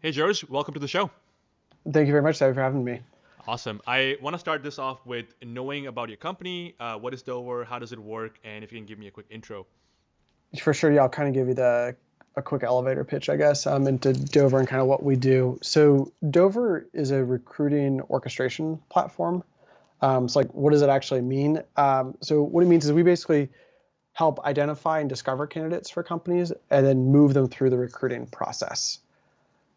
Hey, George, welcome to the show. Thank you very much, David, for having me. Awesome. I want to start this off with knowing about your company. What is Dover? How does it work? And if you can give me a quick intro. For sure, yeah, I'll kind of give you a quick elevator pitch, I guess, into Dover and kind of what we do. So Dover is a recruiting orchestration platform. So like, what does it actually mean? So what it means is we basically help identify and discover candidates for companies and then move them through the recruiting process.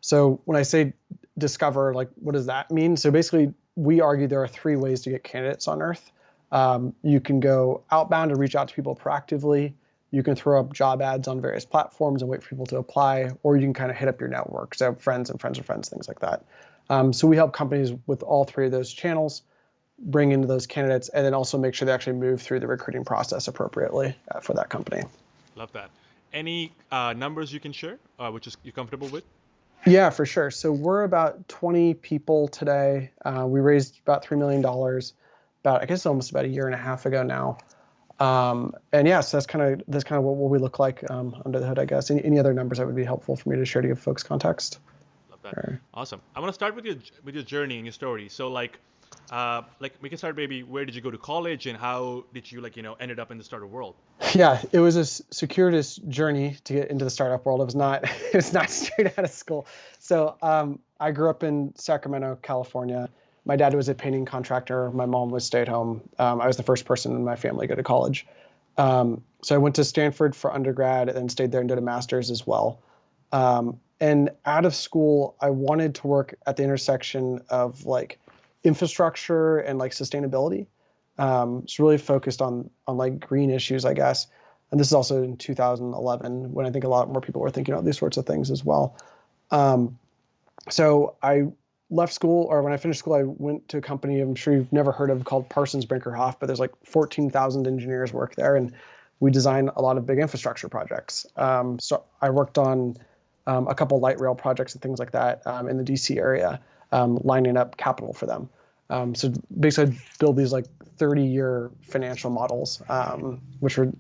So when I say discover, like, what does that mean? So basically, we argue there are three ways to get candidates on Earth. You can go outbound and reach out to people proactively. You can throw up job ads on various platforms and wait for people to apply, or you can kind of hit up your network, so friends and friends of friends, things like that. So we help companies with all three of those channels, bring into those candidates, and then also make sure they actually move through the recruiting process appropriately for that company. Love that. Any numbers you can share, which is you're comfortable with? Yeah, for sure. So we're about 20 people today. We raised about $3 million about, I guess, almost about a year and a half ago now. And yeah, so that's kind of what we look like under the hood, I guess. Any other numbers that would be helpful for me to share to give folks context? Love that. Or, Awesome. I want to start with your journey and your story. So like we can start maybe where did you go to college and how did you ended up in the startup world? yeah, it was a circuitous journey to get into the startup world. It was not it was not straight out of school. So I grew up in Sacramento, California. My dad was a painting contractor. My mom was stay at home. I was the first person in my family to go to college. So I went to Stanford for undergrad and then stayed there and did a master's as well. And out of school, I wanted to work at the intersection of like infrastructure and like sustainability. It's really focused on like green issues, I guess. And this is also in 2011 when I think a lot more people were thinking about these sorts of things as well. Um, so I left school, or when I finished school, I went to a company I'm sure you've never heard of called Parsons Brinkerhoff, but there's like 14,000 engineers work there, and we design a lot of big infrastructure projects. So I worked on a couple light rail projects and things like that in the DC area, lining up capital for them. So basically, I'd build these like 30-year financial models, which were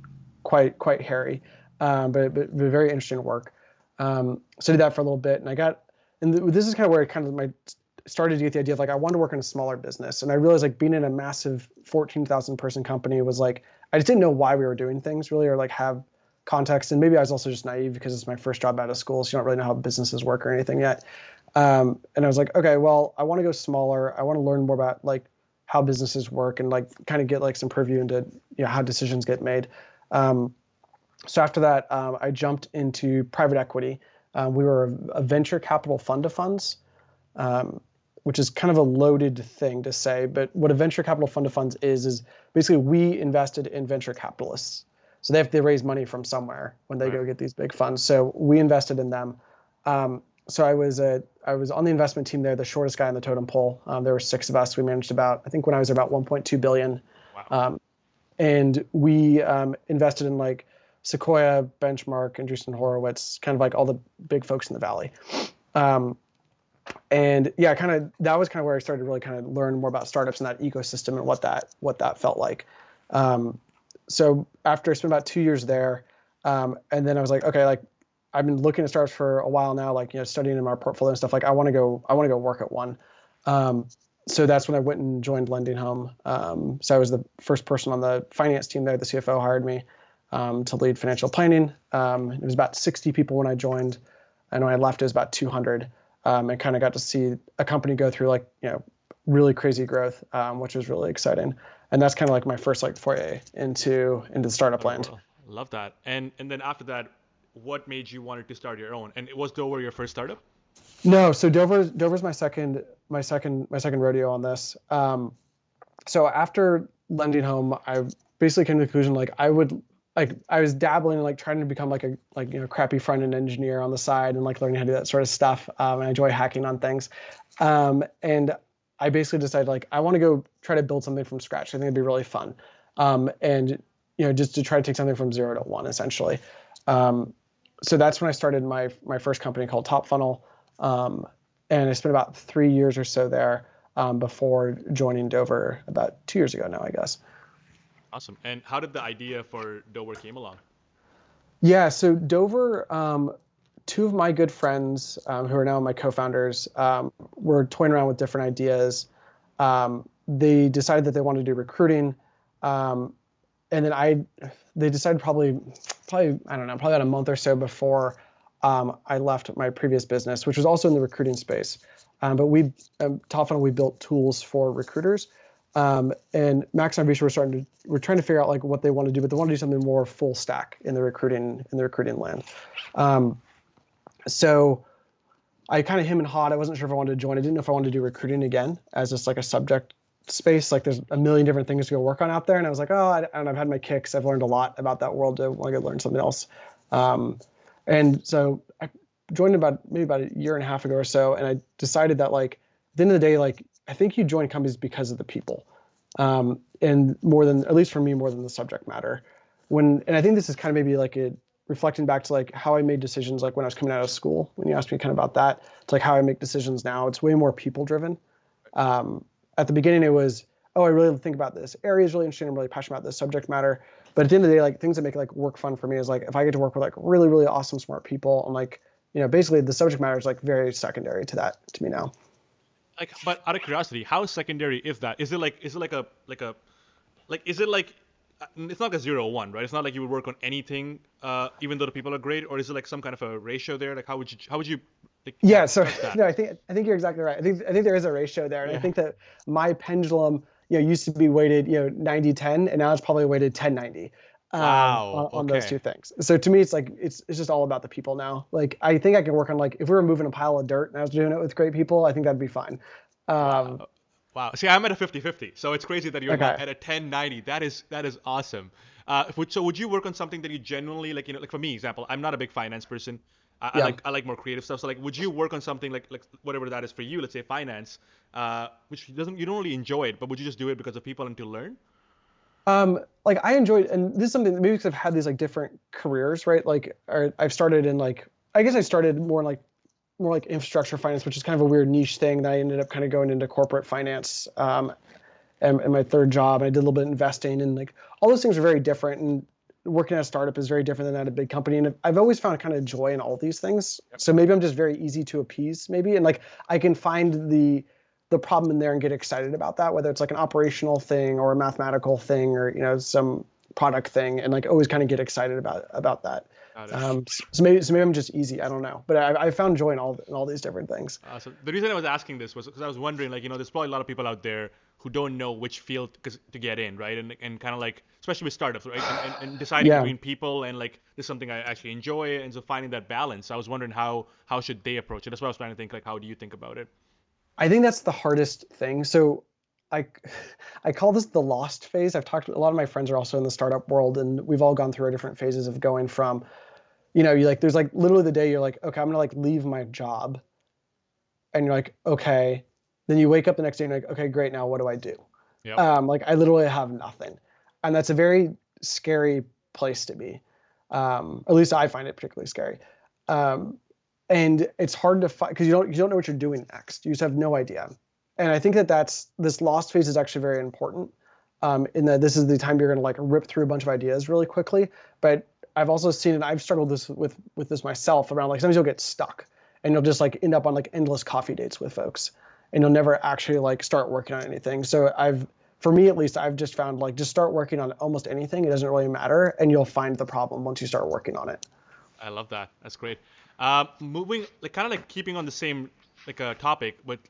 quite hairy, but very interesting work. So I did that for a little bit, and this is kind of where I kind of started to get the idea of like I wanted to work in a smaller business, and I realized like being in a massive 14,000 person company was like I just didn't know why we were doing things really, or like have context. And maybe I was also just naive because it's my first job out of school, so you don't really know how businesses work or anything yet. And I was like, okay, well, I want to go smaller. I want to learn more about like how businesses work and like kind of get like some purview into how decisions get made. Um, so after that, I jumped into private equity. We were a venture capital fund of funds, um, which is kind of a loaded thing to say. But what a venture capital fund of funds is basically we invested in venture capitalists. So they have to raise money from somewhere when they Right. go get these big funds. So we invested in them. So I was on the investment team there, the shortest guy on the totem pole. There were six of us. We managed about, I think when I was there, about 1.2 billion. Wow. Um, and we invested in like Sequoia, Benchmark, Andreessen Horowitz, kind of like all the big folks in the valley. Um, and yeah, kind of that was kind of where I started to really kind of learn more about startups and that ecosystem and what that felt like. Um, so after I spent about 2 years there, and then I was like, okay, like I've been looking at startups for a while now, like studying in our portfolio and stuff. Like I want to go work at one. Um, so that's when I went and joined Lending Home. So I was the first person on the finance team there. The CFO hired me to lead financial planning. It was about 60 people when I joined, and when I left, it was about 200. And kind of got to see a company go through like really crazy growth, which was really exciting. And that's kind of like my first like foray into startup Startup land. world. Love that. And then after that, what made you wanted to start your own? And it was Dover your first startup? No, so Dover's my second rodeo on this. So after lending home, I basically came to the conclusion like I was dabbling in like trying to become like a crappy front end engineer on the side and like learning how to do that sort of stuff. And I enjoy hacking on things. And I basically decided like I want to go try to build something from scratch. I think it'd be really fun. And just to try to take something from 0 to 1 essentially. Um, so that's when I started my first company called Top Funnel. Um, and I spent about 3 years or so there before joining Dover about 2 years ago now, I guess. Awesome. And how did the idea for Dover came along? Yeah, so Dover two of my good friends who are now my co-founders were toying around with different ideas. They decided that they wanted to do recruiting. And then they decided probably, I don't know, probably about a month or so before I left my previous business, which was also in the recruiting space. But top funnel, we built tools for recruiters. And Max and Aversion we're trying to figure out like what they want to do, but they want to do something more full stack in the recruiting land. So I kind of him and hawed. I wasn't sure if I wanted to join. I didn't know if I wanted to do recruiting again as just like a subject space. Like there's a million different things to go work on out there. And I was like, oh, I don't know, I've had my kicks. I've learned a lot about that world. I want to go learn something else. And so I joined maybe about a year and a half ago or so. And I decided that like at the end of the day, like I think you join companies because of the people. And more than, at least for me, more than the subject matter. And I think this is kind of maybe like reflecting back to like how I made decisions like when I was coming out of school, when you asked me kind of about that, it's like how I make decisions now. It's way more people driven. At the beginning it was, oh, I really think about this area is really interesting. I'm really passionate about this subject matter. But at the end of the day, like things that make like work fun for me is like if I get to work with like really, really awesome, smart people, and like, basically the subject matter is like very secondary to me now. Like, but out of curiosity, how secondary is that? Is it like is it like is it like it's not like a 0-1, right? It's not like you would work on anything, even though the people are great, or is it like some kind of a ratio there? Like how would you like, yeah, so no, I think you're exactly right. I think there is a ratio there, and yeah. I think that my pendulum, used to be weighted, 90-10, and now it's probably weighted 10-90. Wow. On Okay. those two things. So to me, it's like it's just all about the people now. Like I think I can work on like if we were moving a pile of dirt and I was doing it with great people, I think that'd be fine. Wow. See, I'm at a 50-50, so it's crazy that you're Okay. at a 10-90. That is awesome. So would you work on something that you genuinely like? Like for me, example, I'm not a big finance person. I like more creative stuff. So like, would you work on something like whatever that is for you? Let's say finance, which you don't really enjoy it, but would you just do it because of people and to learn? Like I enjoyed, and this is something maybe because I've had these like different careers, right? Like I've started in like, I guess I started more like infrastructure finance, which is kind of a weird niche thing. That I ended up kind of going into corporate finance, and my third job. I did a little bit of investing, and like all those things are very different. And working at a startup is very different than at a big company. And I've always found kind of joy in all these things. So maybe I'm just very easy to appease, maybe, and like I can find the problem in there and get excited about that, whether it's like an operational thing or a mathematical thing or some product thing, and like always kind of get excited about that. So maybe I'm just easy. I don't know, but I found joy in all these different things. So the reason I was asking this was because I was wondering, like, there's probably a lot of people out there who don't know which field to get in, right? And kind of like, especially with startups, right? And deciding between people and like, this is something I actually enjoy, and so finding that balance. I was wondering how should they approach it. That's what I was trying to think, like, how do you think about it? I think that's the hardest thing. So I call this the lost phase. A lot of my friends are also in the startup world, and we've all gone through our different phases of going from, you like, there's like literally the day you're like, okay, I'm gonna like leave my job, and you're like, okay, then you wake up the next day and you're like, okay, great, now what do I do? Yep. Like I literally have nothing, and that's a very scary place to be. At least I find it particularly scary. And it's hard to find because you don't know what you're doing next. You just have no idea. And I think this lost phase is actually very important. In that this is the time you're going to like rip through a bunch of ideas really quickly. But I've also seen it. I've struggled with this myself around like sometimes you'll get stuck and you'll just like end up on like endless coffee dates with folks, and you'll never actually like start working on anything. So for me at least, I've just found like just start working on almost anything. It doesn't really matter, and you'll find the problem once you start working on it. I love that. That's great. Moving, like, kind of like keeping on the same like topic, but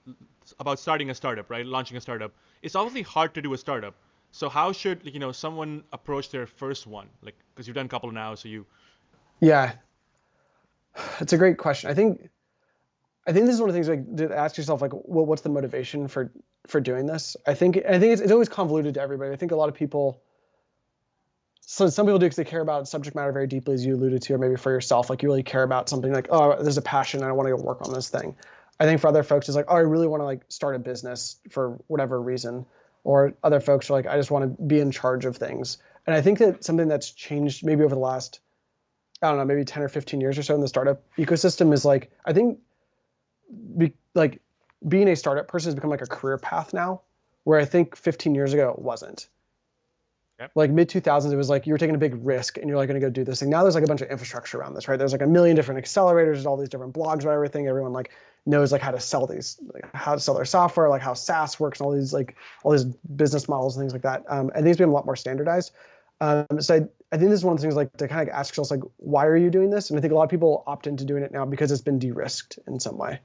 about starting a startup, right? Launching a startup. It's obviously hard to do a startup. So how should someone approach their first one? Like, because you've done a couple now, so you. Yeah, it's a great question. I think this is one of the things like to ask yourself, like, well, what's the motivation for doing this? I think it's always convoluted to everybody. I think a lot of people. So some people do because they care about subject matter very deeply, as you alluded to, or maybe for yourself, like you really care about something like, oh, there's a passion and I want to go work on this thing. I think for other folks, it's like, oh, I really want to like start a business for whatever reason. Or other folks are like, I just want to be in charge of things. And I think that something that's changed maybe over the last, I don't know, maybe 10 or 15 years or so in the startup ecosystem is like, I think being a startup person has become like a career path now, where I think 15 years ago it wasn't. Yep. Like mid 2000s, it was like you were taking a big risk and you're like going to go do this thing. Now there's like a bunch of infrastructure around this, right? There's like a million different accelerators, there's all these different blogs about everything. Everyone like knows like how to sell these, like how to sell their software, like how SaaS works, and all these business models and things like that. And things become a lot more standardized. So I think this is one of the things like to kind of ask yourself like, why are you doing this? And I think a lot of people opt into doing it now because it's been de-risked in some way.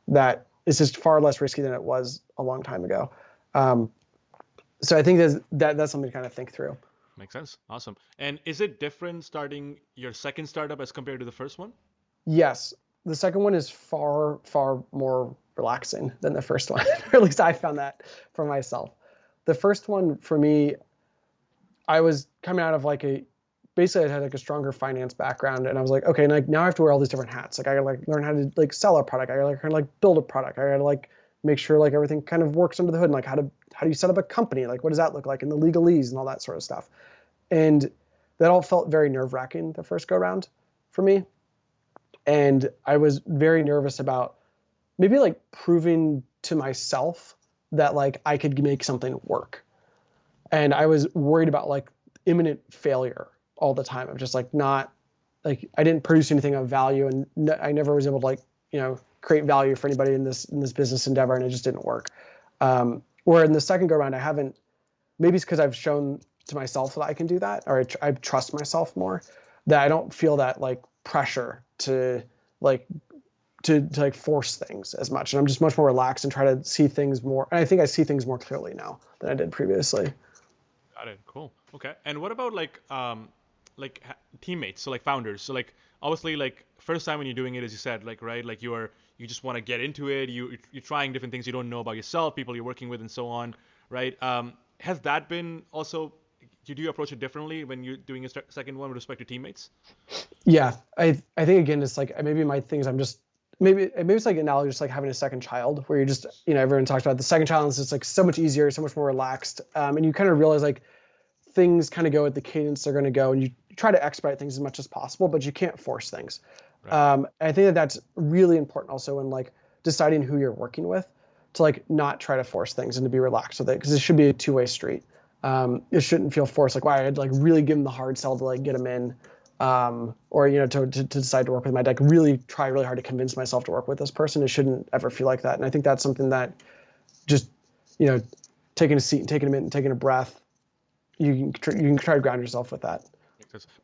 That it's just far less risky than it was a long time ago. So I think that's something to kind of think through. Makes sense. Awesome. And is it different starting your second startup as compared to the first one? Yes. The second one is far, far more relaxing than the first one. Or at least I found that for myself. The first one for me, I was coming out of basically I had like a stronger finance background, and I was like, okay, like now I have to wear all these different hats. Like I gotta like learn how to like sell a product. I gotta like kind of like build a product. I gotta like make sure like everything kind of works under the hood, and like how do you set up a company? Like what does that look like, and the legalese and all that sort of stuff. And that all felt very nerve-wracking the first go round for me. And I was very nervous about maybe like proving to myself that like I could make something work. And I was worried about like imminent failure all the time. I'm just like not like I didn't produce anything of value, and I never was able to like create value for anybody in this business endeavor, and it just didn't work. Where in the second go around, I haven't. Maybe it's because I've shown to myself that I can do that, or I trust myself more, that I don't feel that like pressure to force things as much, and I'm just much more relaxed and try to see things more. And I think I see things more clearly now than I did previously. Got it. Cool. Okay. And what about teammates? So like founders. So like obviously like first time when you're doing it, as you said, like right, like you just want to get into it. You're trying different things you don't know about yourself, people you're working with, and so on, right? Has that been also? Do you approach it differently when you're doing a second one with respect to teammates? Yeah, I think again it's like maybe my things I'm just maybe it's like analogous like having a second child where you're just everyone talks about the second child is just like so much easier, so much more relaxed, and you kind of realize like things kind of go at the cadence they're going to go, and you try to expedite things as much as possible, but you can't force things. Right. I think that's really important also in like deciding who you're working with, to like not try to force things and to be relaxed with it, because it should be a two-way street. It shouldn't feel forced. Like, wow, I had to like really give them the hard sell to like get them in, or to decide to work with them. I'd like really try really hard to convince myself to work with this person. It shouldn't ever feel like that. And I think that's something that just taking a seat and taking a minute and taking a breath, you can try to ground yourself with that.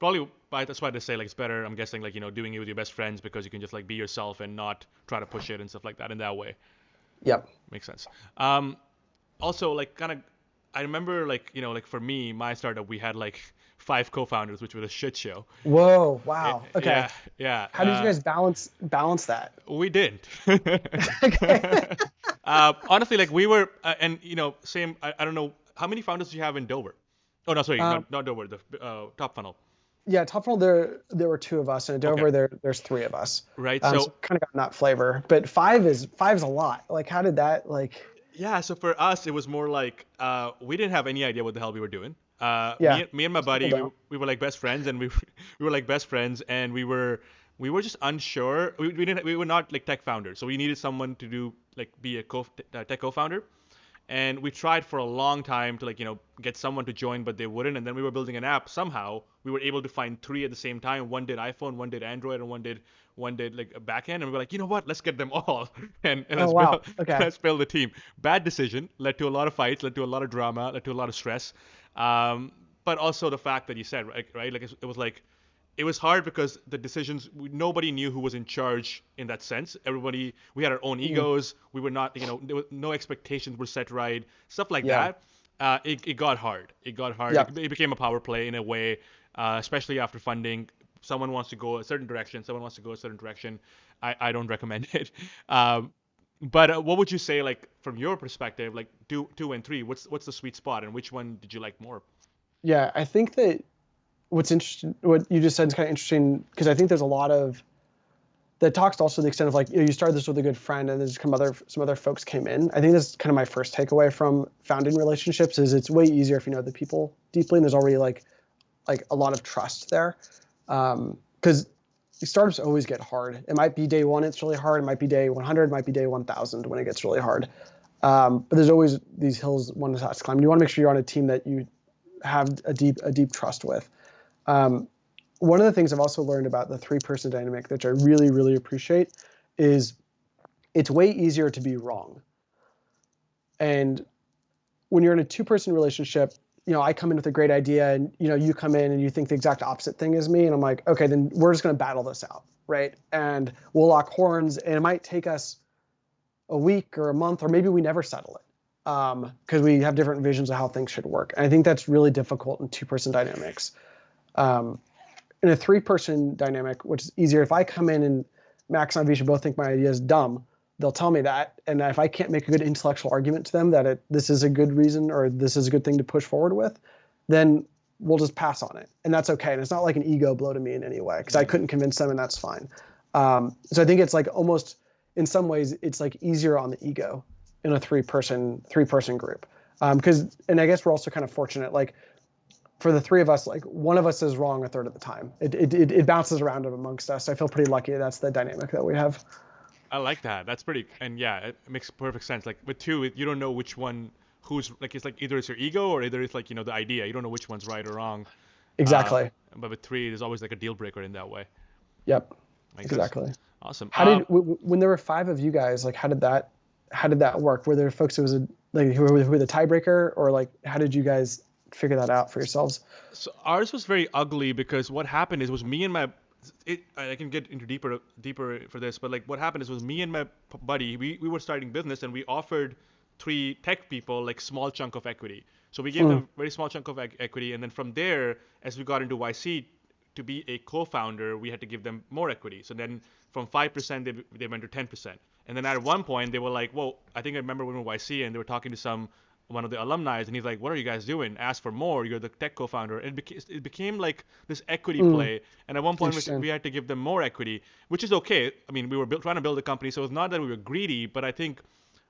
Probably that's why they say like it's better. I'm guessing like doing it with your best friends, because you can just like be yourself and not try to push it and stuff like that in that way. Yep. Makes sense. Also like kind of. I remember like for me, my startup, we had like 5 co-founders, which was a shit show. Whoa! Wow. Okay. Yeah. How did you guys balance that? We didn't. Honestly, like we were, and same. I don't know how many founders do you have in Dover? Oh no, sorry, not Dover. The Top Funnel. Yeah, Top Funnel. There were 2 of us, and at Dover there's 3 of us. Right. So kind of got that flavor, but 5 is a lot. Like, how did that like? Yeah, so for us, it was more like we didn't have any idea what the hell we were doing. Me and my buddy, we were like best friends, and we were like best friends, and we were just unsure. We were not like tech founders, so we needed someone to be a tech co-founder, and we tried for a long time to get someone to join, but they wouldn't. And then we were building an app. Somehow we were able to find 3 at the same time. One did iPhone, one did Android, and one did like a backend, and we were like, you know what? Let's get them all, and let's build the team. Bad decision, led to a lot of fights, led to a lot of drama, led to a lot of stress. But also the fact that you said right, like it was hard because the decisions, nobody knew who was in charge in that sense. Everybody, we had our own egos. We were not, there was no expectations were set right, stuff like that. It got hard. It got hard. Yeah. It became a power play in a way, especially after funding. Someone wants to go a certain direction, someone wants to go a certain direction. I don't recommend it. But what would you say, like from your perspective, like 2 and 3, what's the sweet spot, and which one did you like more? Yeah, I think that what's interesting, what you just said is kind of interesting, because I think there's a lot of that talks also to the extent of like, you started this with a good friend, and there's some other folks came in. I think that's kind of my first takeaway from founding relationships, is it's way easier if you know the people deeply, and there's already like a lot of trust there. Because startups always get hard. It might be day 1, it's really hard. It might be day 100, it might be day 1,000 when it gets really hard. But there's always these hills one has to climb. You want to make sure you're on a team that you have a deep trust with. One of the things I've also learned about the 3-person dynamic, which I really, really appreciate, is it's way easier to be wrong. And when you're in a 2-person relationship, I come in with a great idea, and you come in and you think the exact opposite thing as me, and I'm like, okay, then we're just going to battle this out, right? And we'll lock horns, and it might take us a week or a month, or maybe we never settle it, because we have different visions of how things should work. And I think that's really difficult in 2-person dynamics. In a 3-person dynamic, which is easier, if I come in and Max and Avisha both think my idea is dumb, they'll tell me that. And if I can't make a good intellectual argument to them that this is a good reason or this is a good thing to push forward with, then we'll just pass on it. And that's okay. And it's not like an ego blow to me in any way, because I couldn't convince them, and that's fine. So I think it's like almost, in some ways, it's like easier on the ego in a 3-person group. And I guess we're also kind of fortunate, like, for the 3 of us, like, one of us is wrong a third of the time. It bounces around amongst us. I feel pretty lucky that's the dynamic that we have. I like that. That's pretty, and yeah, it makes perfect sense. Like with 2, you don't know which one, who's like, it's like either it's your ego or either it's like, the idea. You don't know which one's right or wrong. Exactly. But with 3, there's always like a deal breaker in that way. Yep. Makes exactly. Sense. Awesome. When there were 5 of you guys, like, how did that work? Were there folks who were the tiebreaker, or like, how did you guys figure that out for yourselves? So ours was very ugly, because what happened was me and I can get into deeper for this, but like what happened was me and my buddy, we were starting business, and we offered 3 tech people like small chunk of equity. So we gave them very small chunk of equity, and then from there, as we got into YC, to be a co-founder, we had to give them more equity. So then from 5%, they went to 10%. And then at one point, they were like, well, I think I remember when we were YC, and they were talking to one of the alumni, and he's like, what are you guys doing? Ask for more. You're the tech co-founder. And it became like this equity play. And at one point, we had to give them more equity, which is okay. I mean, we were trying to build a company, so it's not that we were greedy, but I think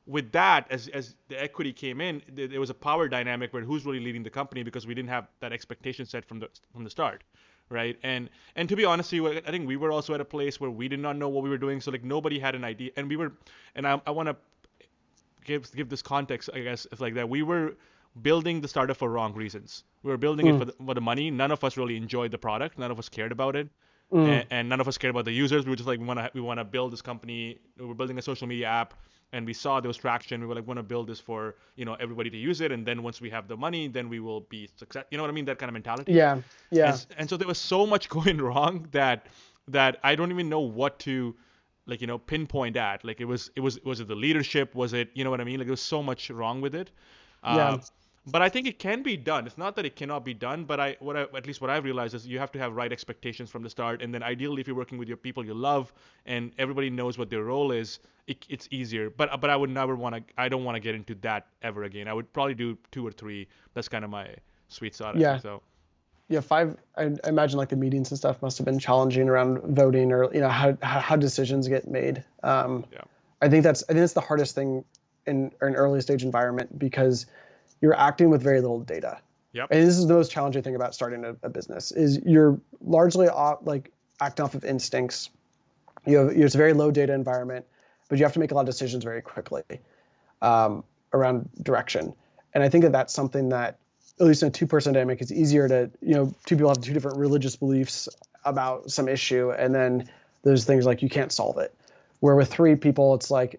with that, as the equity came in, there was a power dynamic where who's really leading the company, because we didn't have that expectation set from the start. Right. And to be honest with you, I think we were also at a place where we did not know what we were doing. So like nobody had an idea. And I want to give this context, I guess. It's like that we were building the startup for wrong reasons. We were building it for the money. None of us really enjoyed the product. None of us cared about it. And none of us cared about the users. We were just like, we want to build this company. We were building a social media app, and we saw there was traction. We were like, want to build this for, everybody to use it. And then once we have the money, then we will be success. You know what I mean? That kind of mentality. Yeah. Yeah. And so there was so much going wrong that I don't even know what to, like, pinpoint at. Like was it the leadership? Was it, you know what I mean? Like there was so much wrong with it. But I think it can be done. It's not that it cannot be done, but at least what I've realized is you have to have right expectations from the start. And then ideally, if you're working with your people you love and everybody knows what their role is, it's easier. But I would never I don't want to get into that ever again. I would probably do 2 or 3. That's kind of my sweet spot. Yeah. I think, so. Yeah, 5. I imagine like the meetings and stuff must have been challenging around voting, or how decisions get made. I think that's the hardest thing in an early stage environment, because you're acting with very little data. Yep. And this is the most challenging thing about starting a business, is you're largely acting off of instincts. It's a very low data environment, but you have to make a lot of decisions very quickly around direction. And I think that's something that, at least in a 2-person dynamic, it's easier to, 2 people have 2 different religious beliefs about some issue, and then there's things like you can't solve it. Where with 3 people, it's like,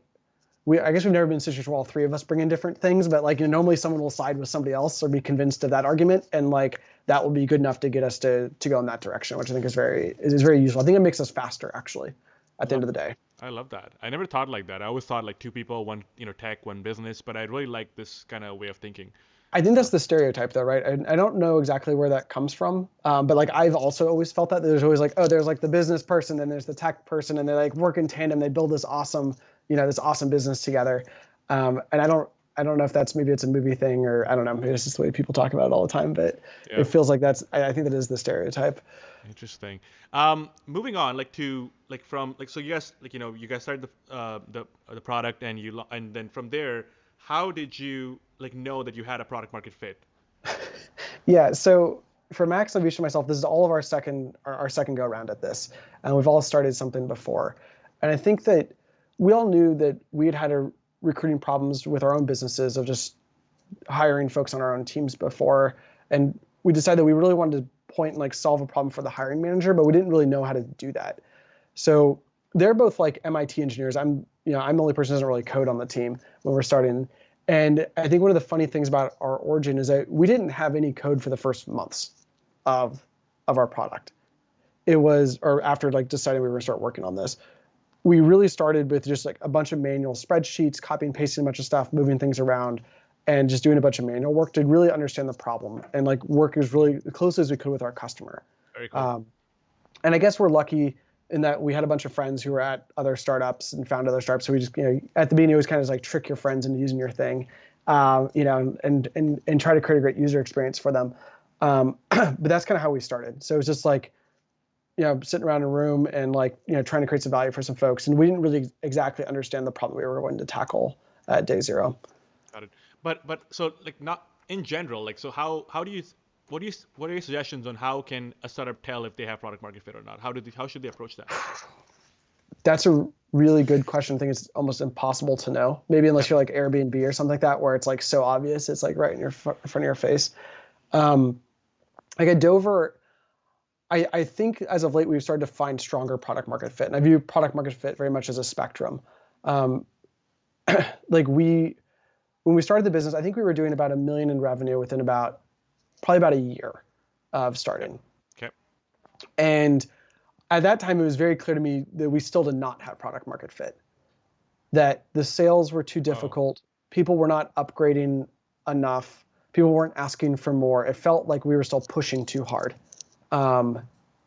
I guess we've never been in a situation where all 3 of us bring in different things, but like normally someone will side with somebody else or be convinced of that argument, and like that will be good enough to get us to go in that direction, which I think is very useful. I think it makes us faster, actually, at the end of the day. I love that. I never thought like that. I always thought like 2 people, one tech, one business, but I really like this kind of way of thinking. I think that's the stereotype, though, right? I don't know exactly where that comes from, but like I've also always felt that there's always like, there's like the business person, and there's the tech person, and they like work in tandem. They build this awesome business together. And I don't know if maybe it's a movie thing, or I don't know. Maybe it's just the way people talk about it all the time, but It feels like I think that is the stereotype. Interesting. Moving on, so you guys you guys started the product, and then from there, how did you know that you had a product market fit? Yeah. So for Max, Avisha, and myself, this is all of our second go around at this, and we've all started something before. And I think that we all knew that we had recruiting problems with our own businesses of just hiring folks on our own teams before. And we decided that we really wanted to point and like solve a problem for the hiring manager, but we didn't really know how to do that. So they're both like MIT engineers. I'm the only person who doesn't really code on the team when we're starting. And I think one of the funny things about our origin is that we didn't have any code for the first months of our product. It was, or after like deciding we were going to start working on this, we really started with just like a bunch of manual spreadsheets, copying, pasting a bunch of stuff, moving things around, and just doing a bunch of manual work to really understand the problem and like work as really close as we could with our customer. Very cool. And I guess we're lucky in that we had a bunch of friends who were at other startups and found other startups. So we just, at the beginning, it was kind of like trick your friends into using your thing, and try to create a great user experience for them. But that's kind of how we started. So it was just like, sitting around a room and like, trying to create some value for some folks. And we didn't really exactly understand the problem we were going to tackle at day zero. Got it. But so like not in general, like, so how do you, what are your suggestions on how can a startup tell if they have product market fit or not? How should they approach that? That's a really good question. I think it's almost impossible to know. Maybe unless you're like Airbnb or something like that, where it's like so obvious, it's like right in front of your face. Like at Dover, I think as of late we've started to find stronger product market fit, and I view product market fit very much as a spectrum. Like when we started the business, I think we were doing about $1 million in revenue within probably about a year of starting. Okay. And at that time, it was very clear to me that we still did not have product market fit, that the sales were too difficult. People were not upgrading enough. People weren't asking for more. It felt like we were still pushing too hard. And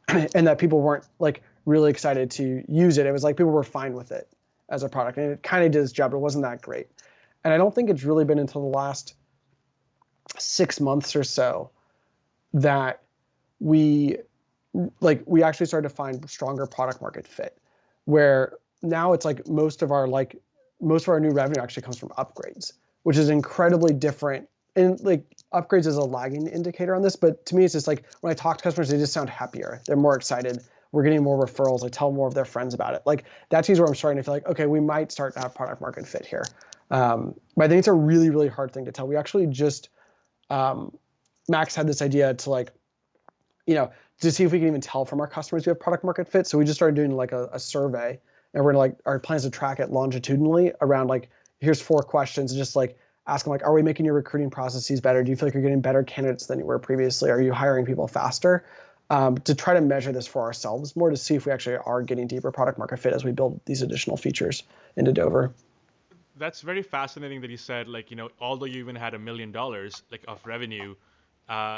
that people weren't like really excited to use it. It was like people were fine with it as a product, and it kind of did its job, but it wasn't that great. And I don't think it's really been until the last 6 months or so that we actually started to find stronger product market fit, where now it's like most of our new revenue actually comes from upgrades, which is incredibly different. And like upgrades is a lagging indicator on this, but to me, it's just like when I talk to customers, they just sound happier. They're more excited. We're getting more referrals. I tell more of their friends about it. Like that's where I'm starting to feel like, okay, we might start to have product market fit here. But I think it's a really, really hard thing to tell. We actually just, Max had this idea to like, to see if we can even tell from our customers we have product market fit. So we just started doing like a survey, and we're gonna like, our plans to track it longitudinally around like, here's 4 questions, and just like ask them like, are we making your recruiting processes better? Do you feel like you're getting better candidates than you were previously? Are you hiring people faster? To try to measure this for ourselves more, to see if we actually are getting deeper product market fit as we build these additional features into Dover. That's very fascinating that you said, like, although you even had $1 million like of revenue,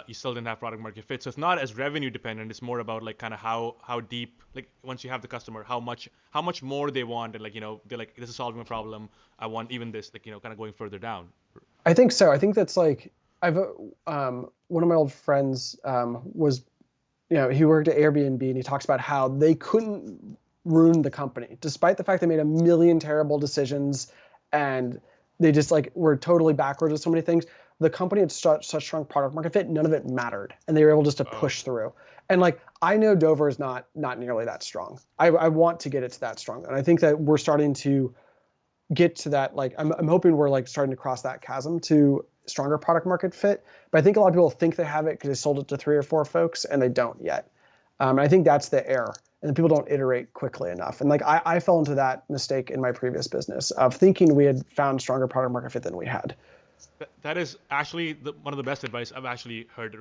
you still didn't have product market fit. So it's not as revenue dependent. It's more about like kind of how deep, like once you have the customer, how much more they want, and like, they're like, this is solving a problem. I want even this, like, kind of going further down. I think so. I think that's like, I've one of my old friends was, he worked at Airbnb, and he talks about how they couldn't ruin the company despite the fact they made 1 million terrible decisions, and they just like were totally backwards with so many things. The company had such strong product market fit, none of it mattered, and they were able just to push through. And like, I know Dover is not nearly that strong. I want to get it to that strong, and I think that we're starting to get to that. Like, I'm hoping we're like starting to cross that chasm to stronger product market fit. But I think a lot of people think they have it because they sold it to 3 or 4 folks, and they don't yet. And I think that's the error. And people don't iterate quickly enough. And like, I fell into that mistake in my previous business of thinking we had found stronger product market fit than we had. That is actually one of the best advice I've actually heard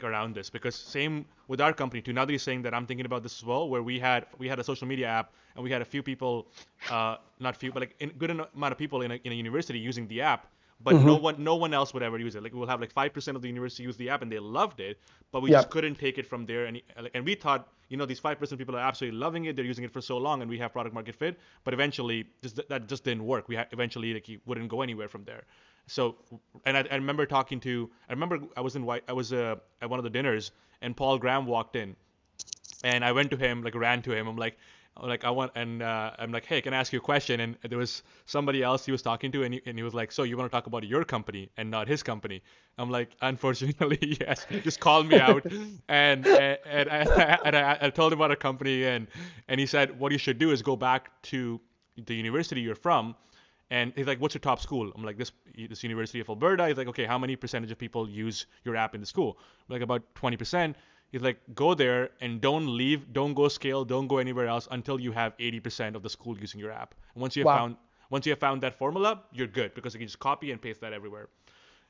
around this, because same with our company too. Now that you're saying that, I'm thinking about this as well, where we had a social media app, and we had a few people, not few, but like a good amount of people in a university using the app, but no one else would ever use it. Like, we'll have like 5% of the university use the app, and they loved it, but we just couldn't take it from there. And we thought, these 5% people are absolutely loving it. They're using it for so long, and we have product market fit. But eventually, that just didn't work. Eventually, like, you wouldn't go anywhere from there. So, and I remember I was at one of the dinners, and Paul Graham walked in, and I went to him, like ran to him. I'm like, I'm like, hey, can I ask you a question? And there was somebody else he was talking to, and he was like, so you want to talk about your company and not his company? I'm like, unfortunately, yes. Just call me out. And I told him about our company, and he said, what you should do is go back to the university you're from, And he's like, what's your top school? I'm like, this University of Alberta. He's like, okay, how many percentage of people use your app in the school? I'm like, about 20%. He's like, go there and don't leave, don't go scale, don't go anywhere else until you have 80% of the school using your app. And Wow. once you have found that formula, you're good because you can just copy and paste that everywhere.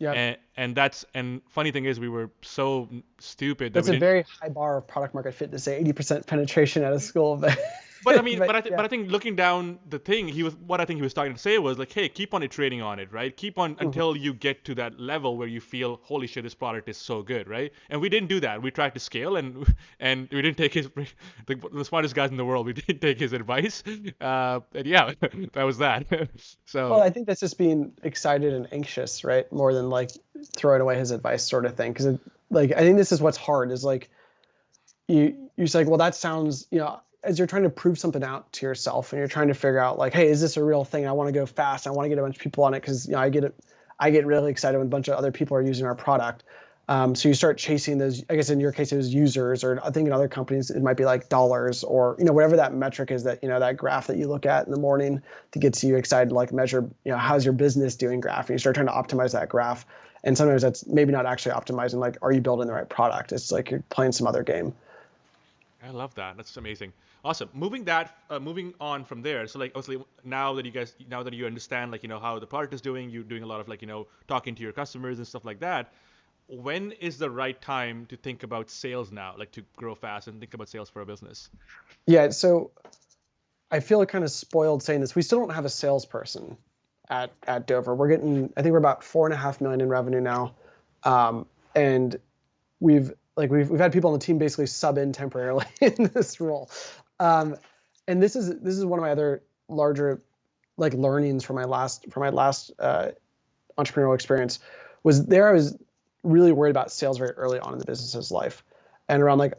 Yeah. And funny thing is, we were so stupid that That's we a didn't. very high bar of product market fit to say 80% penetration at a school, but But I mean, but yeah. but I think looking down the thing, what I think he was starting to say was like, hey, keep on iterating on it, right? Keep on Mhm. until you get to that level where you feel, holy shit, this product is so good, right? And we didn't do that. We tried to scale, and we didn't take the smartest guys in the world. We didn't take his advice, and yeah, that was that. Well, So I think that's just being excited and anxious, right? More than like throwing away his advice sort of thing. Because like I think this is what's hard is like you're just like, well, that sounds, as you're trying to prove something out to yourself and you're trying to figure out like, hey, is this a real thing? I want to go fast. I want to get a bunch of people on it because I get really excited when a bunch of other people are using our product. So you start chasing those. I guess in your case it was users, or I think in other companies it might be like dollars, or whatever that metric is that that graph that you look at in the morning that gets you excited, like measure how's your business doing graph, and you start trying to optimize that graph. And sometimes that's maybe not actually optimizing. Like, are you building the right product? It's like you're playing some other game. I love that. That's amazing. Awesome. Moving on from there. So like, obviously, now that you understand, like, how the product is doing, you're doing a lot of like, talking to your customers and stuff like that. When is the right time to think about sales now, like to grow fast and think about sales for a business? Yeah. So I feel kind of spoiled saying this. We still don't have a salesperson at Dover. I think we're about 4.5 million in revenue now, and we've had people on the team basically sub in temporarily in this role, and this is one of my other larger like learnings from my last entrepreneurial experience. I was really worried about sales very early on in the business's life, and around like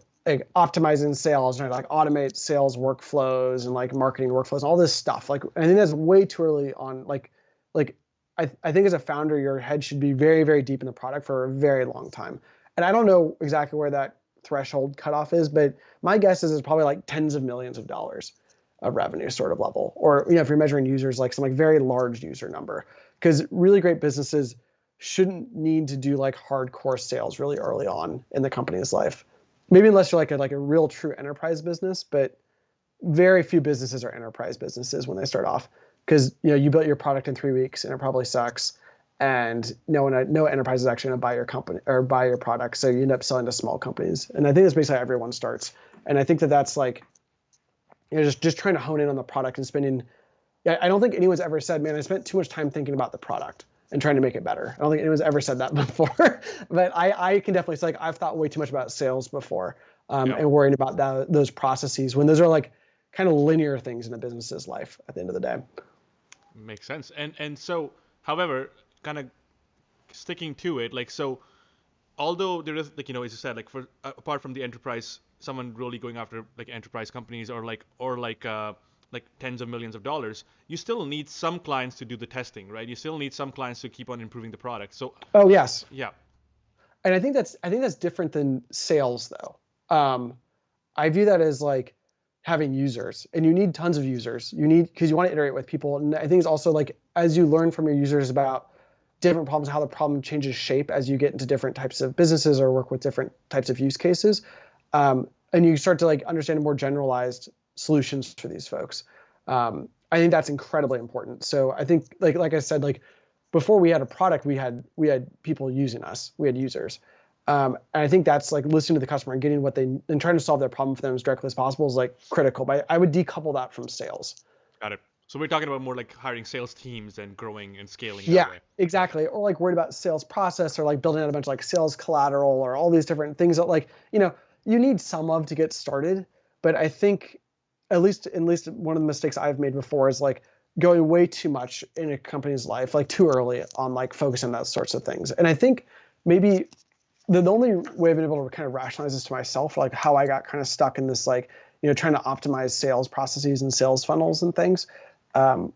optimizing sales and like automate sales workflows and like marketing workflows, all this stuff. Like I think that's way too early on. Like I think as a founder, your head should be very, very deep in the product for a very long time. And I don't know exactly where that threshold cutoff is, but my guess is it's probably like tens of millions of dollars of revenue sort of level. Or if you're measuring users, like some like very large user number. Because really great businesses shouldn't need to do like hardcore sales really early on in the company's life. Maybe unless you're like a real true enterprise business, but very few businesses are enterprise businesses when they start off, because you built your product in 3 weeks and it probably sucks, and no enterprise is actually going to buy your company or buy your product, so you end up selling to small companies. And I think that's basically how everyone starts. And I think that's like just trying to hone in on the product and spending. I don't think anyone's ever said, man, I spent too much time thinking about the product and trying to make it better. I don't think anyone's ever said that before. But I can definitely say, like, I've thought way too much about sales before, Yep. and worrying about those processes when those are like kind of linear things in a business's life at the end of the day. Makes sense. And so, however, kind of sticking to it, like, so although there is, like, as you said, like, for apart from the enterprise, someone really going after like enterprise companies or like tens of millions of dollars, you still need some clients to do the testing, right? You still need some clients to keep on improving the product. So Oh, yes. yeah. And I think that's different than sales, though. I view that as like having users, and you need tons of users. Because you want to iterate with people. And I think it's also like, as you learn from your users about different problems, how the problem changes shape as you get into different types of businesses or work with different types of use cases, and you start to like understand more generalized solutions for these folks. I think that's incredibly important. So I think like I said, like before we had a product, we had people using us, we had users. And I think that's like listening to the customer and getting and trying to solve their problem for them as directly as possible is like critical. But I would decouple that from sales. Got it. So we're talking about more like hiring sales teams and growing and scaling that Yeah, way. Gotcha. exactly. Or like worried about sales process, or like building out a bunch of like sales collateral, or all these different things that like, you need some of to get started. But I think at least one of the mistakes I've made before is like going way too much in a company's life, like too early on like focusing on those sorts of things. And I think maybe the only way I've been able to kind of rationalize this to myself, like how I got kind of stuck in this, like, trying to optimize sales processes and sales funnels and things, um,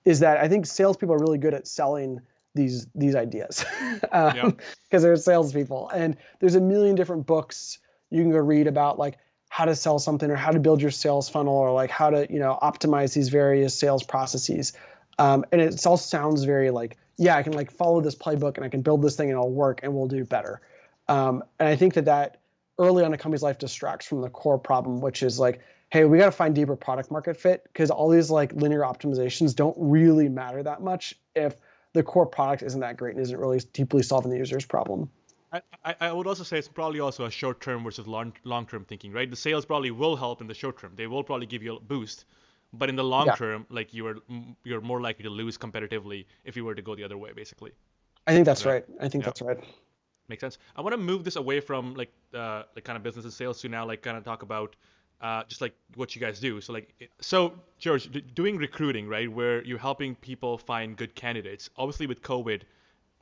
is that I think salespeople are really good at selling these ideas, Yep. because they're salespeople, and there's a million different books you can go read about like how to sell something or how to build your sales funnel or like how to optimize these various sales processes. And it all sounds very like, yeah, I can like follow this playbook and I can build this thing and it'll work and we'll do better. And I think that early on a company's life distracts from the core problem, which is like, hey, we got to find deeper product market fit, because all these like linear optimizations don't really matter that much if the core product isn't that great and isn't really deeply solving the user's problem. I would also say it's probably also a short term versus long term thinking, right? The sales probably will help in the short term. They will probably give you a boost, but in the long Yeah, term, like you're more likely to lose competitively if you were to go the other way, basically, I think that's right? right. I think Yeah, that's right. makes sense. I want to move this away from like kind of business and sales to now like kind of talk about just like what you guys do. So so George, doing recruiting, right, where you're helping people find good candidates. Obviously, with COVID,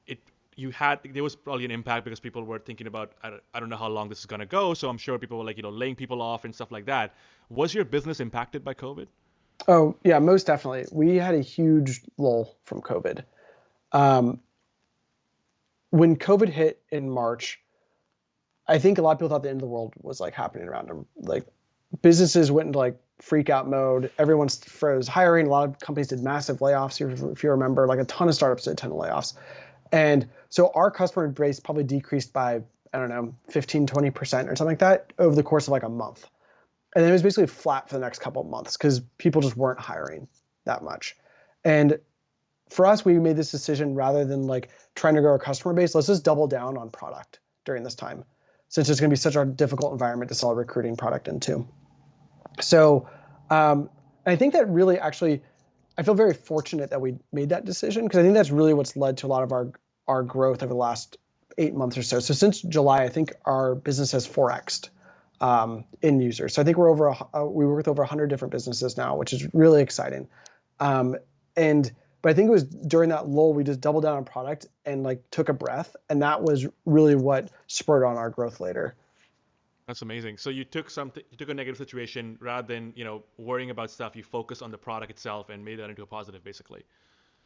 it there was probably an impact because people were thinking about I don't know how long this is gonna go. So I'm sure people were like laying people off and stuff like that. Was your business impacted by COVID? Oh, yeah, most definitely. We had a huge lull from COVID. Um, when COVID hit in March, I think a lot of people thought the end of the world was like happening around them. Like businesses went into like freak out mode. Everyone froze hiring. A lot of companies did massive layoffs. If you remember, like a ton of startups did a ton of layoffs. And so our customer base probably decreased by, I don't know, 15, 20% or something like that over the course of like a month. And then it was basically flat for the next couple of months because people just weren't hiring that much. And for us, we made this decision rather than like trying to grow our customer base, let's just double down on product during this time, since it's going to be such a difficult environment to sell a recruiting product into. So I think that really actually, I feel very fortunate that we made that decision, because I think that's really what's led to a lot of our growth over the last 8 months or so. So since July, I think our business has 4x'd in users. So I think we work with over 100 different businesses now, which is really exciting. Um, and but I think it was during that lull we just doubled down on product and like took a breath, and that was really what spurred on our growth later. That's amazing. So you took a negative situation rather than worrying about stuff. You focus on the product itself and made that into a positive, basically.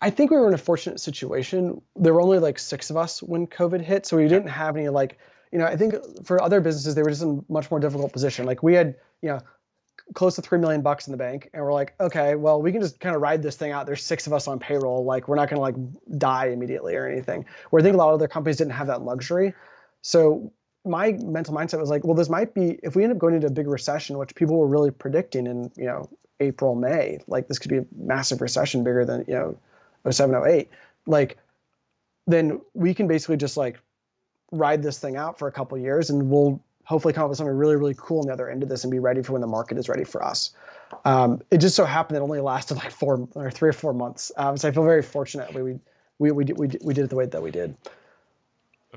I think we were in a fortunate situation. There were only like 6 of us when COVID hit, so we Yeah. didn't have any like, I think for other businesses they were just in a much more difficult position. Like we had, close to $3 million in the bank, and we're like, okay, well, we can just kind of ride this thing out. There's 6 of us on payroll. Like we're not going to like die immediately or anything. Where I think Yeah. a lot of other companies didn't have that luxury. So my mental mindset was like, well, this might be, if we end up going into a big recession, which people were really predicting in April, May, like this could be a massive recession bigger than 07, 08, like then we can basically just like ride this thing out for a couple of years, and we'll hopefully come up with something really, really cool on the other end of this and be ready for when the market is ready for us. It just so happened that it only lasted like 3 or 4 months. So I feel very fortunate we did it the way that we did.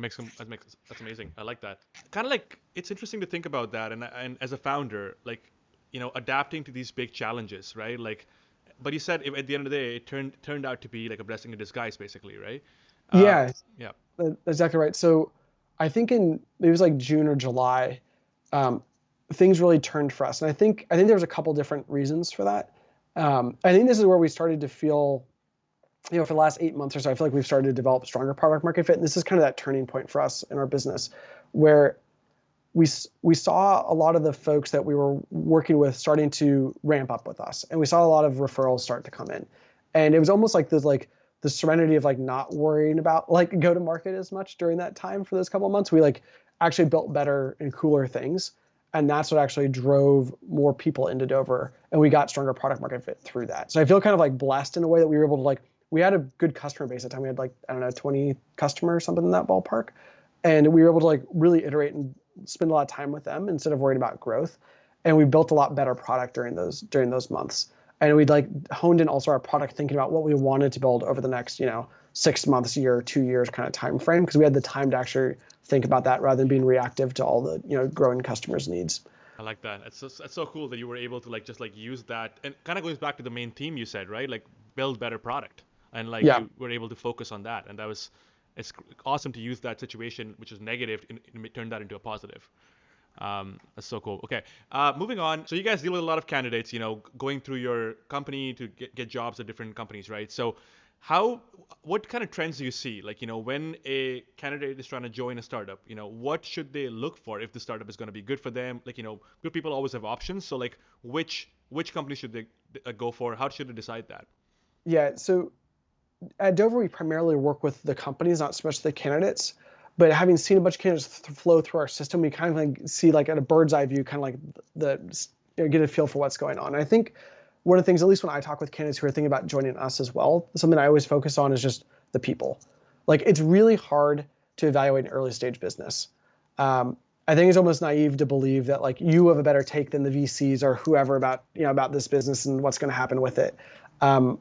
That's amazing. I like that. Kind of like it's interesting to think about that, and as a founder, like adapting to these big challenges, right? Like, but you said at the end of the day, it turned out to be like a blessing in disguise, basically, right? Uh, Yeah, yeah. that's exactly right. So I think it was like June or July, um, things really turned for us, and I think there was a couple different reasons for that. I think this is where we started to feel, for the last 8 months or so, I feel like we've started to develop stronger product market fit, and this is kind of that turning point for us in our business, where we saw a lot of the folks that we were working with starting to ramp up with us, and we saw a lot of referrals start to come in, and it was almost like the serenity of like not worrying about like go to market as much during that time. For those couple of months we like actually built better and cooler things, and that's what actually drove more people into Dover, and we got stronger product market fit through that. So I feel kind of like blessed in a way that we were able to like, we had a good customer base at the time. We had like, I don't know, 20 customers, something in that ballpark, and we were able to like really iterate and spend a lot of time with them instead of worrying about growth. And we built a lot better product during those months. And we'd like honed in also our product, thinking about what we wanted to build over the next 6 months, year, 2 years kind of time frame, because we had the time to actually think about that rather than being reactive to all the growing customers' needs. I like that. It's so cool that you were able to like just like use that, and kind of goes back to the main theme you said, right? Like build better product, and like Yeah. you were able to focus on that, and it's awesome to use that situation, which is negative, and turn that into a positive. That's so cool. Okay, moving on. So you guys deal with a lot of candidates, going through your company to get jobs at different companies, right? So what kind of trends do you see? Like, when a candidate is trying to join a startup, what should they look for if the startup is going to be good for them? Like, good people always have options. So like, which company should they go for? How should they decide that? Yeah. So at Dover, we primarily work with the companies, not so much the candidates. But having seen a bunch of candidates flow through our system, we kind of like see like at a bird's eye view, kind of like get a feel for what's going on. And I think one of the things, at least when I talk with candidates who are thinking about joining us as well, something I always focus on is just the people. Like it's really hard to evaluate an early stage business. I think it's almost naive to believe that like you have a better take than the VCs or whoever about this business and what's going to happen with it. Um,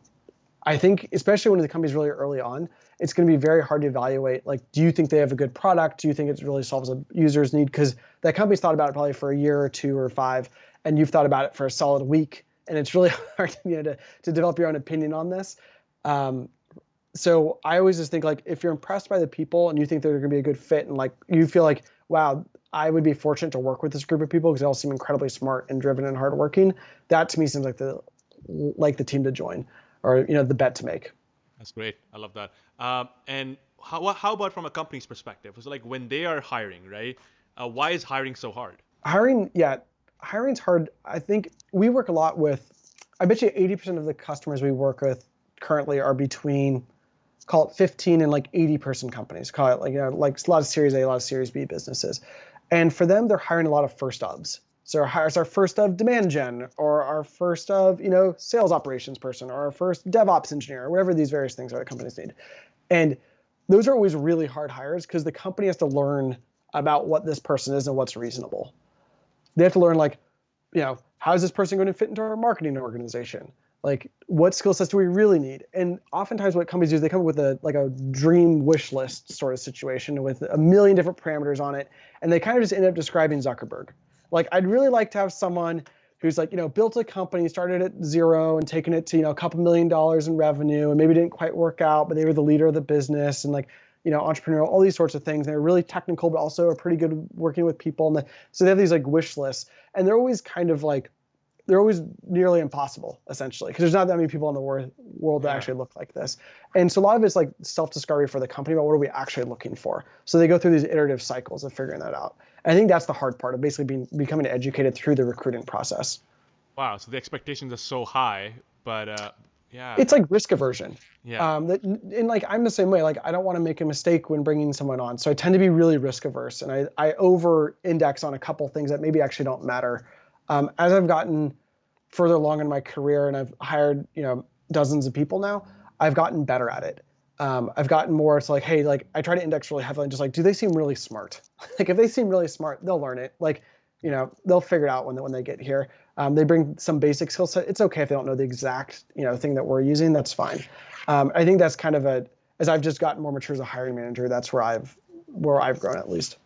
I think, especially when the company's really early on, it's going to be very hard to evaluate. Like, do you think they have a good product? Do you think it really solves a user's need? Because that company's thought about it probably for a year or two or five, and you've thought about it for a solid week, and it's really hard, to develop your own opinion on this. So I always just think like if you're impressed by the people and you think they're going to be a good fit, and like you feel like, wow, I would be fortunate to work with this group of people because they all seem incredibly smart and driven and hardworking. That to me seems like the team to join, or the bet to make. That's great. I love that. And how about from a company's perspective? So like when they are hiring, right? Why is hiring so hard? Hiring's hard. I think we work a lot with. I bet you 80% of the customers we work with currently are between, call it 15 and like 80-person companies. Call it like like a lot of Series A, a lot of Series B businesses, and for them, they're hiring a lot of first ofs. So it's our first of demand gen, or our first of sales operations person, or our first DevOps engineer, or whatever these various things are that companies need. And those are always really hard hires because the company has to learn about what this person is and what's reasonable. They have to learn like, how is this person going to fit into our marketing organization? Like, what skill sets do we really need? And oftentimes what companies do is they come up with a dream wish list sort of situation with a million different parameters on it. And they kind of just end up describing Zuckerberg. Like, I'd really like to have someone who's like, built a company, started at zero and taken it to, a couple $1 million in revenue, and maybe didn't quite work out, but they were the leader of the business, and like, entrepreneurial, all these sorts of things. They're really technical, but also are pretty good working with people. And so they have these like wish lists, and they're always they're always nearly impossible, essentially, because there's not that many people in the world that actually look like this. And so a lot of it's like self-discovery for the company about what are we actually looking for. So they go through these iterative cycles of figuring that out. And I think that's the hard part of basically becoming educated through the recruiting process. Wow, so the expectations are so high, but yeah. It's like risk aversion. Yeah. And like I'm the same way. Like I don't want to make a mistake when bringing someone on, so I tend to be really risk averse, and I over-index on a couple things that maybe actually don't matter. As I've gotten further along in my career and I've hired, dozens of people now, I've gotten better at it. I've gotten more. It's like, hey, like I try to index really heavily, and just like, do they seem really smart? Like if they seem really smart, they'll learn it. Like, they'll figure it out when they get here. They bring some basic skill set. It's okay if they don't know the exact, thing that we're using. That's fine. I think that's kind of as I've just gotten more mature as a hiring manager, that's where I've grown at least.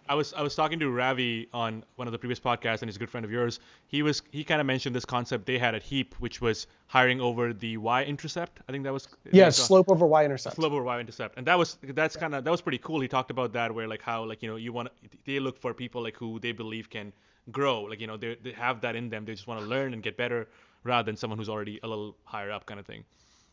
I was talking to Ravi on one of the previous podcasts, and he's a good friend of yours. He kind of mentioned this concept they had at Heap, which was hiring over the Y-Intercept. I think that was slope over Y-Intercept. Slope over Y-Intercept, and that was pretty cool. He talked about that, where like how like they look for people like who they believe can grow, like they have that in them. They just want to learn and get better rather than someone who's already a little higher up kind of thing.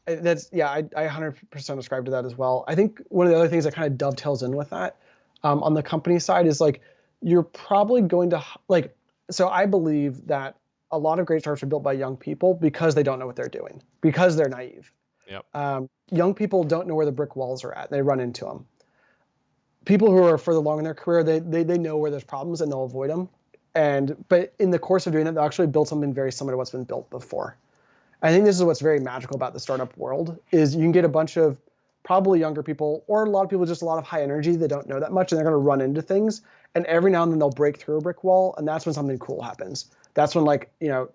I 100% ascribe to that as well. I think one of the other things that kind of dovetails in with that. On the company side is like, you're probably going to like, so I believe that a lot of great startups are built by young people because they don't know what they're doing, because they're naive. Yep. Young people don't know where the brick walls are at. They run into them. People who are further along in their career, they know where there's problems and they'll avoid them. But in the course of doing that, they'll actually build something very similar to what's been built before. I think this is what's very magical about the startup world is you can get a bunch of probably younger people, or a lot of people just a lot of high energy that don't know that much, and they're going to run into things. And every now and then they'll break through a brick wall, and that's when something cool happens. That's when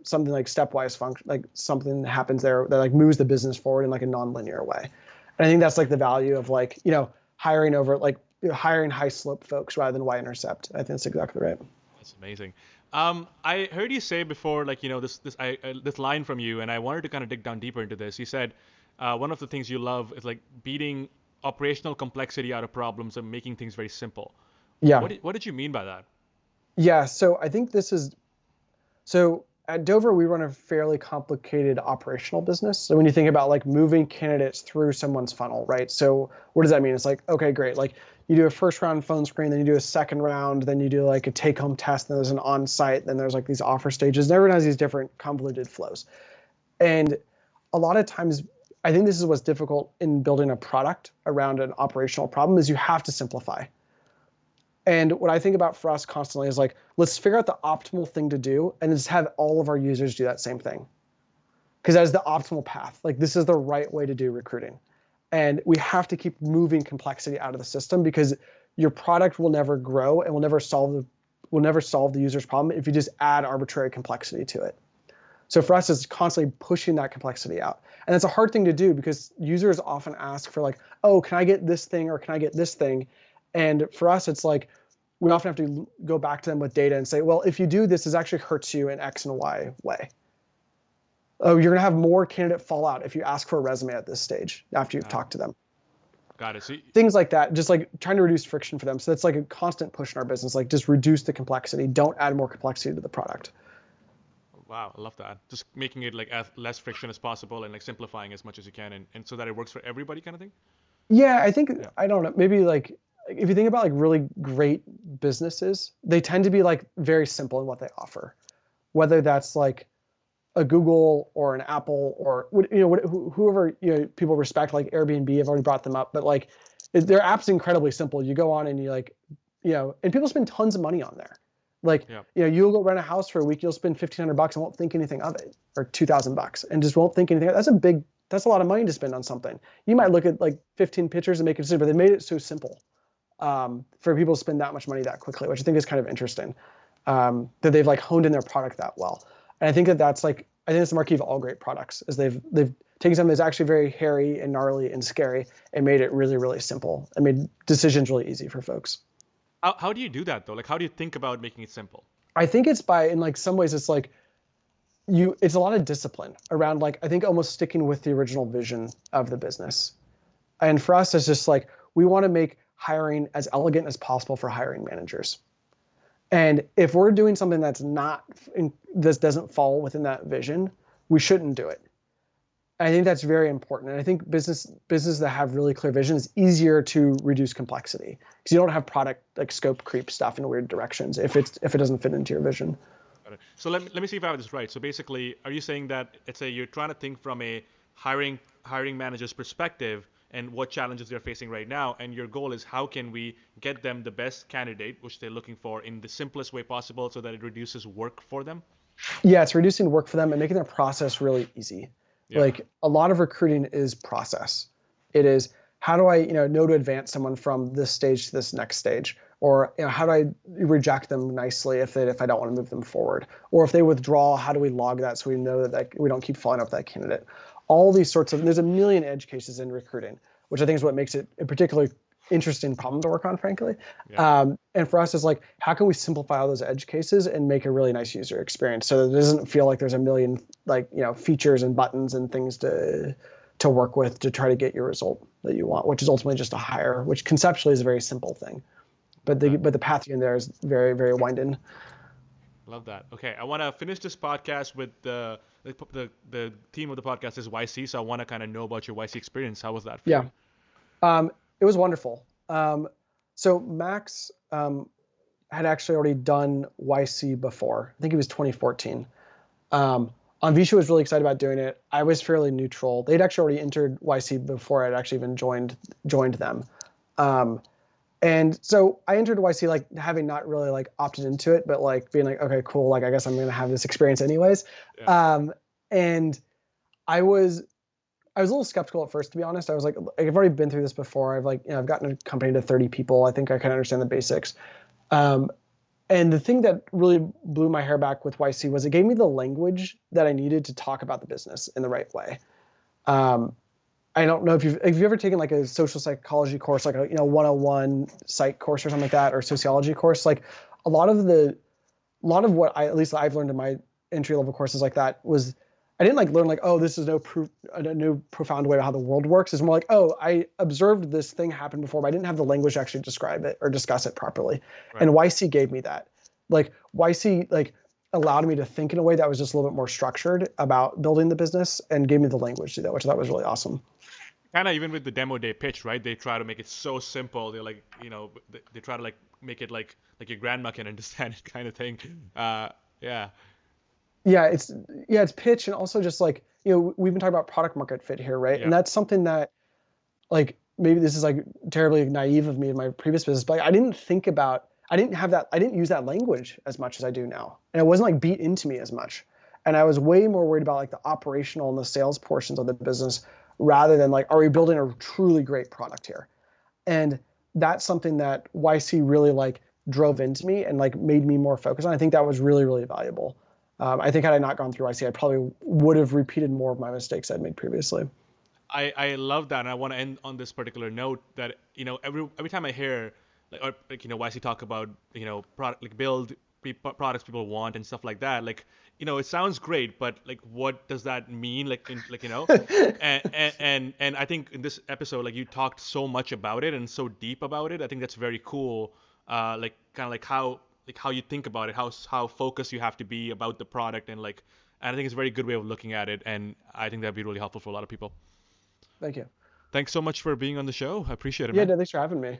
something like stepwise function, like something happens there that like moves the business forward in like a non-linear way. And I think that's like the value of like hiring high slope folks rather than Y-Intercept. I think that's exactly right. That's amazing. I heard you say before, like this line from you, and I wanted to kind of dig down deeper into this. You said one of the things you love is like beating operational complexity out of problems and making things very simple. Yeah. What did you mean by that? Yeah. So I think at Dover, we run a fairly complicated operational business. So when you think about like moving candidates through someone's funnel, right? So what does that mean? It's like, okay, great. Like you do a first round phone screen, then you do a second round, then you do like a take home test, then there's an on-site, then there's like these offer stages. And everyone has these different convoluted flows. And a lot of times I think this is what's difficult in building a product around an operational problem is you have to simplify. And what I think about for us constantly is like, let's figure out the optimal thing to do and just have all of our users do that same thing. Because that is the optimal path. Like this is the right way to do recruiting. And we have to keep moving complexity out of the system because your product will never grow and will never solve the user's problem if you just add arbitrary complexity to it. So for us, it's constantly pushing that complexity out. And it's a hard thing to do because users often ask for like, oh, can I get this thing or can I get this thing? And for us, it's like, we often have to go back to them with data and say, well, if you do this, this actually hurts you in X and Y way. Oh, you're going to have more candidate fallout if you ask for a resume at this stage after you've talked to them. Got it. So things like that, just like trying to reduce friction for them. So that's like a constant push in our business, like just reduce the complexity. Don't add more complexity to the product. Wow, I love that. Just making it like as less friction as possible and like simplifying as much as you can and so that it works for everybody kind of thing? Yeah, I think, I don't know, maybe like if you think about like really great businesses, they tend to be like very simple in what they offer, whether that's like a Google or an Apple or whoever people respect, like Airbnb. I've already brought them up, but like their app's incredibly simple. You go on and you like, and people spend tons of money on there. Like you'll go rent a house for a week, you'll spend $1,500 and won't think anything of it, or $2,000 and just won't think anything. That's a lot of money to spend on something. You might look at like 15 pictures and make a decision, but they made it so simple for people to spend that much money that quickly, which I think is kind of interesting. That they've like honed in their product that well. And I think that's the marquee of all great products is they've taken something that's actually very hairy and gnarly and scary and made it really, really simple and made decisions really easy for folks. How do you do that though? Like, how do you think about making it simple? I think it's in like some ways it's like it's a lot of discipline around like, I think almost sticking with the original vision of the business. And for us, it's just like, we want to make hiring as elegant as possible for hiring managers. And if we're doing something this doesn't fall within that vision, we shouldn't do it. I think that's very important. And I think businesses that have really clear vision is easier to reduce complexity because you don't have product like scope creep stuff in weird directions if it doesn't fit into your vision. Got it. So let me see if I have this right. So basically, are you saying that you're trying to think from a hiring manager's perspective and what challenges they're facing right now, and your goal is how can we get them the best candidate, which they're looking for, in the simplest way possible so that it reduces work for them? Yeah, it's reducing work for them and making their process really easy. Yeah. Like a lot of recruiting is process. It is how do I know to advance someone from this stage to this next stage, or how do I reject them nicely if I don't want to move them forward, or if they withdraw, how do we log that so we know that we don't keep following up that candidate. All these sorts of there's a million edge cases in recruiting, which I think is what makes it a particularly interesting problem to work on, frankly. Yeah. And for us, it's like, how can we simplify all those edge cases and make a really nice user experience so that it doesn't feel like there's a million features and buttons and things to work with to try to get your result that you want, which is ultimately just a hire, which conceptually is a very simple thing, but the path in there is very, very winding. Love that. Okay, I want to finish this podcast with the theme of the podcast is YC, so I want to kind of know about your YC experience. How was that for you? It was wonderful. So Max had actually already done YC before. I think it was 2014. Anvisha was really excited about doing it. I was fairly neutral. They'd actually already entered YC before I'd actually even joined them. And so I entered YC like having not really like opted into it, but like being like, okay, cool. Like I guess I'm going to have this experience anyways. Yeah. And I was a little skeptical at first, to be honest. I was like, I've already been through this before. I've gotten a company to 30 people. I think I kind of understand the basics. And the thing that really blew my hair back with YC was it gave me the language that I needed to talk about the business in the right way. I don't know if you've ever taken like a social psychology course, like a 101 psych course or something like that, or sociology course. Like a lot of what at least I've learned in my entry level courses like that was I didn't like learn like, oh, this is a new profound way of how the world works. It's more like, oh, I observed this thing happen before, but I didn't have the language to actually describe it or discuss it properly. Right. And YC gave me that. Like YC allowed me to think in a way that was just a little bit more structured about building the business and gave me the language to do that, which I thought was really awesome. Kind of even with the demo day pitch, right? They try to make it so simple. They're like, they try to like make it like your grandma can understand it kind of thing. Yeah. Yeah, it's pitch and also just like we've been talking about product market fit here, right? Yeah. And that's something that, like, maybe this is like terribly naive of me in my previous business, but I didn't use that language as much as I do now. And it wasn't like beat into me as much. And I was way more worried about like the operational and the sales portions of the business rather than like, are we building a truly great product here? And that's something that YC really like drove into me and like made me more focused on. I think that was really, really valuable. I think had I not gone through YC, I probably would have repeated more of my mistakes I'd made previously. I love that, and I want to end on this particular note that every time I hear YC talk about product like build products people want and stuff like that, like it sounds great, but like what does that mean, and I think in this episode like you talked so much about it and so deep about it. I think that's very cool, like kind of like how you think about it, how focused you have to be about the product, and I think it's a very good way of looking at it, and I think that'd be really helpful for a lot of people. Thank you. Thanks so much for being on the show. I appreciate it, Yeah, man. thanks for having me.